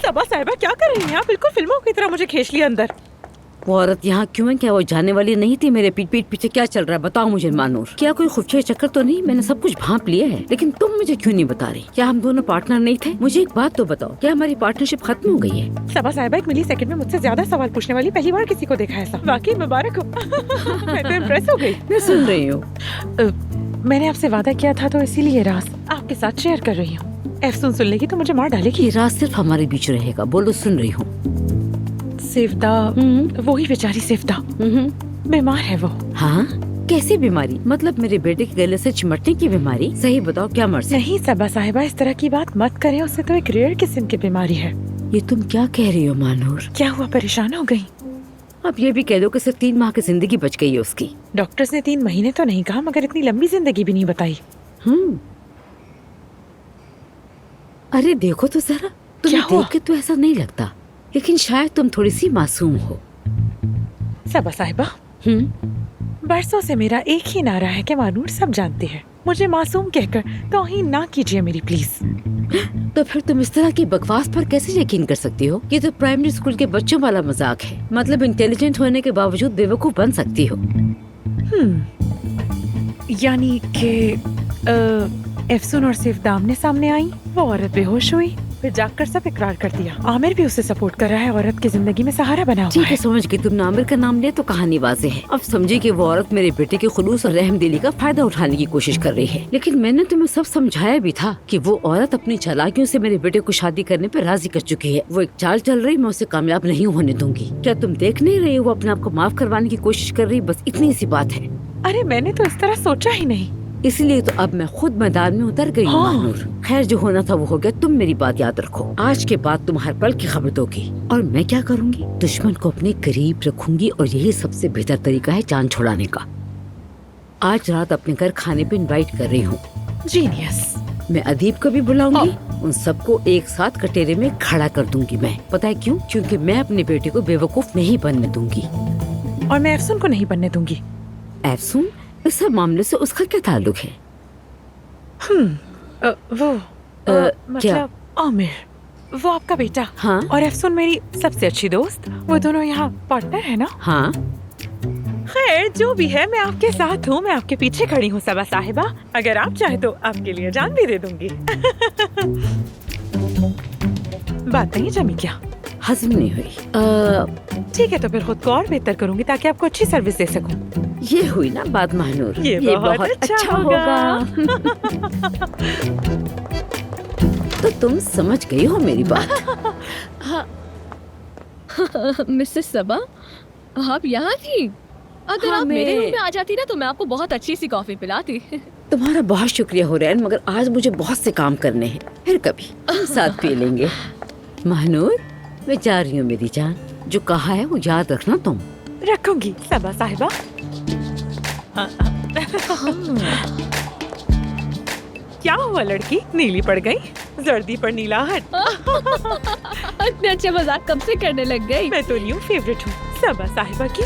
सबा साहिबा क्या कर रही हैं आप? बिल्कुल फिल्मों की तरह मुझे खींच लिया अंदर। वो औरत यहाँ क्यों है? क्या वो जाने वाली नहीं थी? मेरे पीठ पीछे क्या चल रहा है बताओ मुझे मानूर। क्या कोई खुफिया चक्कर तो नहीं? मैंने सब कुछ भांप लिया है, लेकिन तुम मुझे क्यों नहीं बता रही? क्या हम दोनों पार्टनर नहीं थे? मुझे एक बात तो बताओ, क्या हमारी पार्टनरशिप खत्म हो गई है? सबा साहिबा 1 मिलीसेकंड में मुझसे ज्यादा सवाल पूछने वाली पहली बार किसी को देखा है ऐसा। वाकई मुबारक हो। मैं तो इम्प्रेस हो गई। मैं सुन रही हूँ। मैंने आपसे वादा किया था तो इसीलिए ये राज आपके साथ शेयर कर रही हूँ। एफसून सुन लेगी तो मुझे मार डालेगी। ये राज सिर्फ हमारे बीच रहेगा। बोलो, सुन रही हूँ। सिफ्दा, वही बेचारी सिफ्दा, बीमार है वो। हाँ, कैसी बीमारी? मतलब मेरे बेटे के गले से चिमटने की बीमारी? सही बताओ, क्या मर्ज? नहीं सबा साहिबा, इस तरह की बात मत करें। उससे तो एक रेयर किस्म की बीमारी है। ये तुम क्या कह रही हो मानूर? क्या हुआ, परेशान हो गई? अब ये भी कह दो कि सिर्फ 3 माह की जिंदगी बच गई है उसकी। डॉक्टर्स ने 3 महीने तो नहीं कहा, मगर इतनी लंबी जिंदगी भी नहीं बताई। अरे देखो तो जरा, तुम्हें देख के तो ऐसा नहीं लगता, लेकिन शायद तुम थोड़ी सी मासूम हो। सबा साहिबा, बरसों से मेरा एक ही नारा है कि मानूर सब जानते हैं। मुझे मासूम कहकर तौहीन ना कीजिए मेरी प्लीज। तो फिर तुम इस तरह की बकवास पर कैसे यकीन कर सकती हो? ये तो प्राइमरी स्कूल के बच्चों वाला मजाक है। मतलब इंटेलिजेंट होने के बावजूद बेवकूफ बन सकती हो। यानी कि एफसून और सिफ्दा आमने सामने आई, वो औरत बेहोश हुई, फिर जागकर सब इकरार कर दिया। आमिर भी उसे सपोर्ट कर रहा है, औरत की जिंदगी में सहारा बना हुआ है। ठीक है, समझ गई। तुमने आमिर का नाम लिया तो कहानी वाज़ेह है। अब समझी कि वो औरत मेरे बेटे के खुलूस और रहमदिली का फायदा उठाने की कोशिश कर रही है। लेकिन मैंने तुम्हें सब समझाया भी था कि वो औरत अपनी चालाकियों से मेरे बेटे को शादी करने पर राजी कर चुकी है। वो एक चाल चल रही, मैं उसे कामयाब नहीं होने दूंगी। क्या तुम देख नहीं रही? वो अपने आप को माफ करवाने की कोशिश कर रही, बस इतनी सी बात है। अरे मैंने तो इस तरह सोचा ही नहीं। इसलिए तो अब मैं खुद मैदान में उतर गई हूँ मानूर। खैर, जो होना था वो हो गया। तुम मेरी बात याद रखो, आज के बाद तुम हर पल की खबर दोगी। और मैं क्या करूँगी? दुश्मन को अपने करीब रखूंगी, और यही सबसे बेहतर तरीका है जान छुड़ाने का। आज रात अपने घर खाने पे इनवाइट कर रही हूँ। जीनियस। मैं अदीब को भी बुलाऊंगी, उन सबको एक साथ कटेरे में खड़ा कर दूंगी। मैं पता है क्यों? क्योंकि मैं अपने बेटे को बेवकूफ नहीं बनने दूंगी। और मैं एफसून को नहीं बनने दूंगी। एफसून? इस सब मामले से उसका क्या ताल्लुक है? मतलब आमिर, वो आपका बेटा। हाँ। और एफसून मेरी सबसे अच्छी दोस्त। वो दोनों यहाँ पार्टनर है ना? हाँ। खैर जो भी है, मैं आपके साथ हूँ, मैं आपके पीछे खड़ी हूँ सबा साहिबा। अगर आप चाहे तो आपके लिए जान भी दे दूंगी। बात नहीं जमी क्या? हजम नहीं हुई। ठीक है, तो फिर खुद को और बेहतर करूंगी ताकि आपको अच्छी सर्विस दे सकूं। ये हुई ना बात मानूर। ये बहुत अच्छा होगा। तो तुम समझ गई हो मेरी बात। मिसेस सबा, आप यहाँ थी? अगर आप मेरे रूम में आ जाती ना तो मैं आपको बहुत अच्छी सी कॉफी पिलाती। तुम्हारा बहुत शुक्रिया हो रहा है, मगर आज मुझे बहुत से काम करने हैं। फिर कभी साथ पी लेंगे। मानूर, मैं जा रही हूँ मेरी जान। जो कहा है वो याद रखना तुम। रखूंगी सबा साहिबा। क्या हुआ लड़की, नीली पड़ गई? जर्दी पर नीला हट। इतने अच्छे मजाक कब से करने लग गई? मैं तो न्यू फेवरेट हूँ सबा साहिबा की।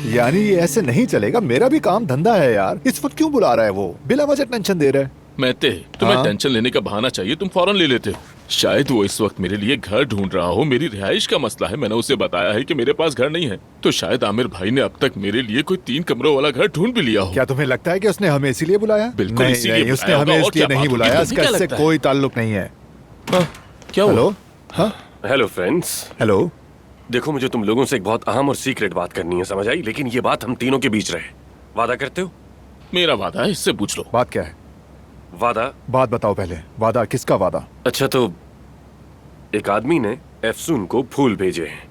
यानी ये ऐसे नहीं चलेगा। मेरा भी काम धंधा है यार। इस वक्त क्यों बुला रहा है वो? बिला वजह टेंशन दे रहा है। महते, तुम्हें टेंशन लेने का बहाना चाहिए, तुम फौरन ले लेते हो। शायद वो इस वक्त मेरे लिए घर ढूंढ रहा हो। मेरी रिहाइश का मसला है, मैंने उसे बताया है कि मेरे पास घर नहीं है। तो शायद आमिर भाई ने अब तक मेरे लिए कोई 3 कमरों वाला घर ढूंढ भी लिया हो। क्या तुम्हें लगता है कि उसने हमें इसीलिए बुलाया? बिल्कुल नहीं, उसने हमें इसलिए नहीं बुलाया। इससे कोई ताल्लुक नहीं है। क्या? हेलो। Hello friends. हेलो। देखो, मुझे तुम लोगों से एक बहुत अहम और सीक्रेट बात करनी है, समझ आई? लेकिन ये बात हम तीनों के बीच रहे। वादा करते हो? मेरा वादा है, इससे पूछ लो। बात क्या है? वादा? बात बताओ पहले। वादा? किसका वादा? अच्छा, तो एक आदमी ने एफसून को फूल भेजे हैं।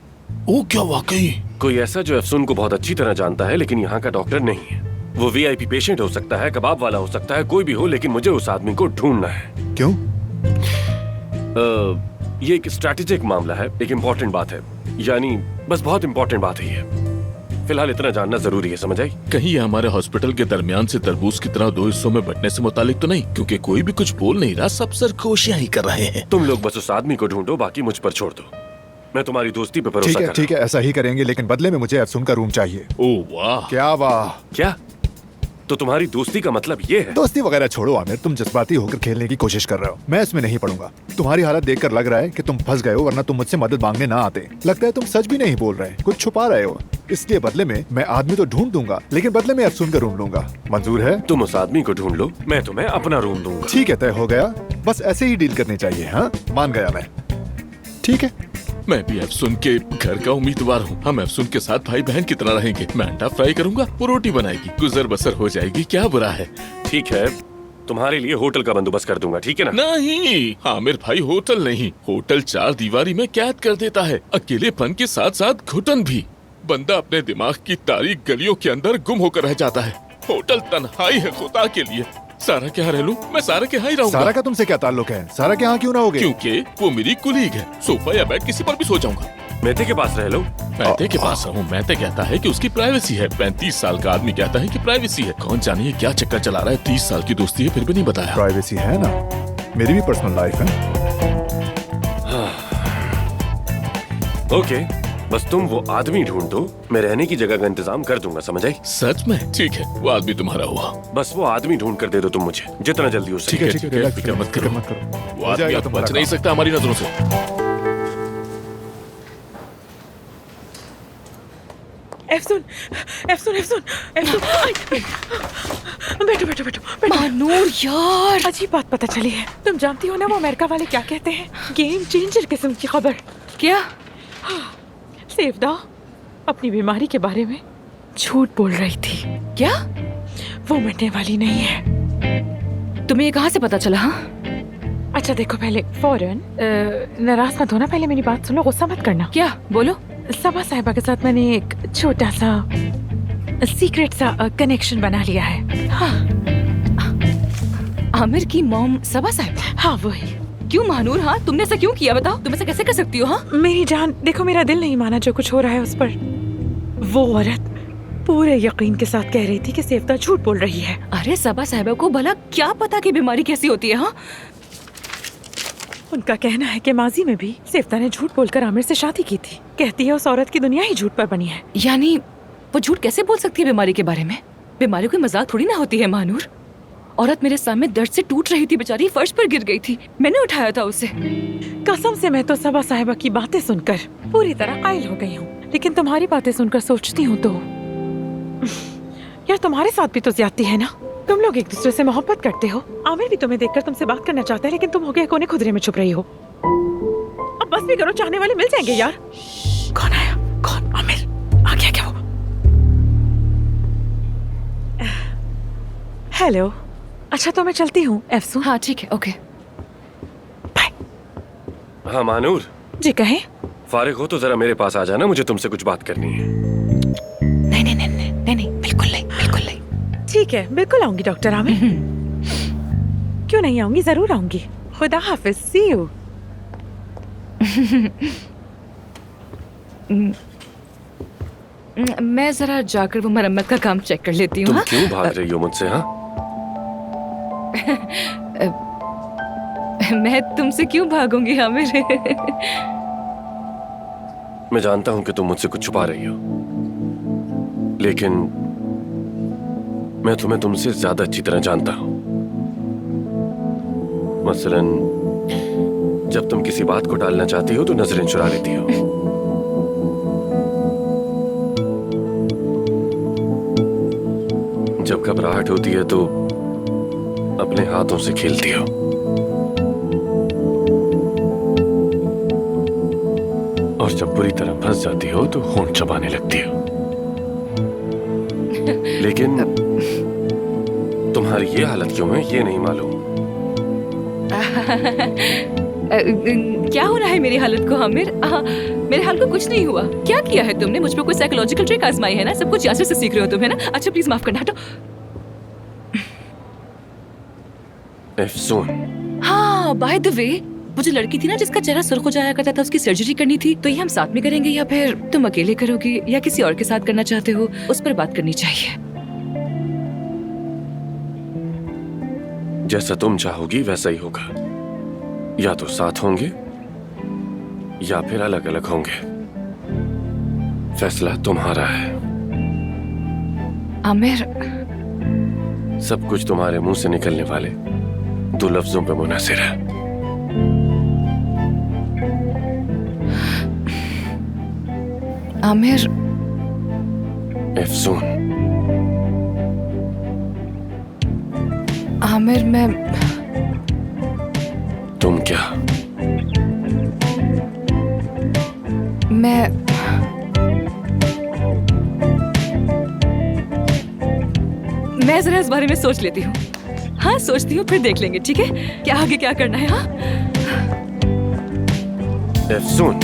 ओ, क्या वाकई? कोई ऐसा जो एफसून को बहुत अच्छी तरह जानता है, लेकिन यहाँ का डॉक्टर नहीं है। वो वीआईपी पेशेंट हो सकता है, कबाब वाला हो सकता है, कोई भी हो, लेकिन मुझे उस आदमी को ढूंढना है। क्यों? ये एक स्ट्रैटेजिक मामला है, एक इम्पोर्टेंट बात है। यानी बस बहुत इम्पोर्टेंट बात है ये। फिलहाल इतना जानना जरूरी है, समझ आई? कहीं ये हमारे हॉस्पिटल के दरमियान से तरबूज की तरह 2 हिस्सों में बंटने से मुतालिक तो नहीं? क्योंकि कोई भी कुछ बोल नहीं रहा, सब सरगोशियां ही कर रहे हैं। तुम लोग बस उस आदमी को ढूंढो, बाकी मुझ पर छोड़ दो। मैं तुम्हारी दोस्ती पे भरोसा कर ठीक है, ऐसा ही करेंगे, लेकिन बदले में मुझे अफसून का रूम चाहिए। ओह वाह, क्या वाह? क्या? तो तुम्हारी दोस्ती का मतलब ये है? दोस्ती वगैरह छोड़ो आमिर, तुम जज्बाती होकर खेलने की कोशिश कर रहे हो। मैं इसमें नहीं पड़ूंगा। तुम्हारी हालत देखकर लग रहा है कि तुम फंस गए हो, वरना तुम मुझसे मदद मांगने ना आते। लगता है तुम सच भी नहीं बोल रहे, कुछ छुपा रहे हो। इसलिए बदले में मैं आदमी तो ढूंढ दूंगा, लेकिन बदले में अफसून का रूम लूंगा। मंजूर है? तुम उस आदमी को ढूंढ लो, मैं तुम्हें अपना रूम दूंगा। ठीक है, तय हो गया। बस ऐसे ही डील करनी चाहिए। हाँ, मान गया मैं। ठीक है। मैं भी अफसून के घर का उम्मीदवार हूँ। हम अफसून के साथ भाई बहन की तरह रहेंगे। मैं अंडा फ्राई करूंगा, वो रोटी बनाएगी, गुजर बसर हो जाएगी। क्या बुरा है? ठीक है, तुम्हारे लिए होटल का बंदोबस्त कर दूंगा, ठीक है ना? नहीं आमिर भाई, होटल नहीं। होटल 4 दीवारी में कैद कर देता है, अकेलेपन के साथ साथ घुटन भी। बंदा अपने दिमाग की तारीक गलियों के अंदर गुम होकर रह जाता है। होटल तन्हाई है खुदा के लिए। सारा के यहाँ रह लूं? मैं सारा के यहाँ ही रहूंगा। सारा का तुमसे क्या ताल्लुक है? सारा के यहाँ क्यों ना होगे? क्योंकि वो मेरी कुलीग है। सोफा या बेड किसी पर भी सो जाऊंगा। मेहते के पास रह लो। मैते के पास रहूं? मैते कहता है कि उसकी प्राइवेसी है। 35 साल का आदमी कहता है कि प्राइवेसी है। कौन जाने ये क्या चक्कर चला रहा है। 30 साल की दोस्ती है, फिर भी नहीं बताया। प्राइवेसी है ना, मेरी भी पर्सनल लाइफ है। ओके, बस तुम वो आदमी ढूंढ दो, मैं रहने की जगह का इंतजाम कर दूंगा, समझ आई? सच में? ठीक है, वो आदमी तुम्हारा हुआ। बस वो आदमी ढूंढ कर दे दो तुम मुझे, जितना जल्दी हो सके। ठीक है, रिलैक्स फिक्र मत करो। मत करो। वो हो आदमी जाएगा अब तुम्हारा बच नहीं काम। सकता हमारी नजरों से। एफसून, एफसून, एफसून, एफसून। बैठो बैठो बैठो बैठो। मानूर यार, अजीब बात पता चली है। तुम जानती हो ना वो अमेरिका वाले क्या कहते हैं? गेम चेंजर किस्म की खबर। क्या? सेवदा अपनी बीमारी के बारे में झूठ बोल रही थी। क्या? वो मरने वाली नहीं है। तुम्हें ये कहाँ से पता चला? हाँ, अच्छा देखो, पहले फौरन नाराज मत होना, पहले मेरी बात सुनो, गुस्सा मत करना। क्या? बोलो। सबा साहिबा के साथ मैंने एक छोटा सा सीक्रेट सा कनेक्शन बना लिया है। आमिर की मॉम सबा साहिब? हाँ वही। क्यों महानूर? हाँ, तुमने ऐसा क्यों किया? बताओ, तुम ऐसा कैसे कर सकती हो? हाँ, मेरी जान, देखो मेरा दिल नहीं माना जो कुछ हो रहा है उस पर। वो औरत पूरे यकीन के साथ कह रही थी कि सेवदा झूठ बोल रही है। अरे सबा साहिबा को भला क्या पता कि बीमारी कैसी होती है? हाँ, उनका कहना है कि माजी में भी सेवदा ने झूठ बोलकर आमिर से शादी की थी। कहती है उस औरत की दुनिया ही झूठ पर बनी है। यानी वो झूठ कैसे बोल सकती है बीमारी के बारे में? बीमारी कोई मजाक थोड़ी ना होती है महानूर। औरत मेरे सामने दर्द से टूट रही थी, बेचारी फर्श पर गिर गई थी, मैंने उठाया था उसे। कसम से मैं तो सबा साहिबा की बातें सुनकर पूरी तरह कायल हो गई हूँ, लेकिन तुम्हारी बातें सुनकर सोचती हूँ तो यार तुम्हारे साथ भी तो ज्यादती है ना। तुम लोग एक दूसरे से मोहब्बत करते हो। आमिर भी तुम्हें देखकर तुमसे बात करना चाहता है, लेकिन तुम हो गए कोने खुदरे में छुप रही हो। अब बस भी करो, चाहने वाले मिल जाएंगे यार। कौन आया? कौन? आमिर आ गया क्या वो? हेलो। अच्छा तो मैं चलती हूँ एफसून। हाँ ठीक है, ओके बाय। हाँ मानूर जी कहें। फारिग हो तो जरा मेरे पास आ जाना, मुझे तुमसे कुछ बात करनी है। नहीं नहीं नहीं नहीं नहीं, बिल्कुल नहीं, बिल्कुल नहीं। ठीक है, बिल्कुल आऊंगी डॉक्टर आमिर। क्यों नहीं आऊंगी, जरूर आऊंगी। खुदा हाफिज, सी यू। मैं जरा जाकर वो मरम्मत का काम चेक कर लेती हूँ। तुम हाँ? क्यों भाग रही हो मुझसे? हाँ, मैं तुमसे क्यों भागूंगी आमिर? मैं जानता हूं कि तुम मुझसे कुछ छुपा रही हो, लेकिन मैं तुम्हें तुमसे ज्यादा अच्छी तरह जानता हूं। मसलन जब तुम किसी बात को टालना चाहती हो तो नजरें चुरा लेती हो। जब घबराहट होती है तो अपने हाथों से खेलती हो। और जब बुरी तरह फंस जाती हो तो होंठ चबाने लगती हो। लेकिन तुम्हारी ये हालत क्यों है ये नहीं मालूम। क्या हो रहा है मेरी हालत को आमिर? मेरे हाल को कुछ नहीं हुआ। क्या किया है तुमने? मुझ पर कोई साइकोलॉजिकल ट्रिक आजमाई है ना? सब कुछ यासर से सीख रहे हो तुम, है ना? अच्छा प्लीज माफ करना, हटो। अफसून। हाँ, बाय द वे, वो जो लड़की थी ना जिसका चेहरा सुर्ख हो जाया करता था, उसकी सर्जरी करनी थी, तो ये हम साथ में करेंगे या फिर तुम अकेले करोगी या किसी और के साथ करना चाहते हो? उस पर बात करनी चाहिए। जैसा तुम चाहोगी वैसा ही होगा। या तो साथ होंगे या फिर अलग अलग होंगे। फैसला तुम्हारा है। आमिर, सब कुछ तुम्हारे मुंह से निकलने वाले 2 लफ्जों पे मुनहसर है। आमिर, अफसून। आमिर, तुम क्या? मैं जरा इस बारे में सोच लेती हूँ। हाँ, सोचती हूँ, फिर देख लेंगे, ठीक है? क्या आगे क्या करना है। हाँ, अफसून।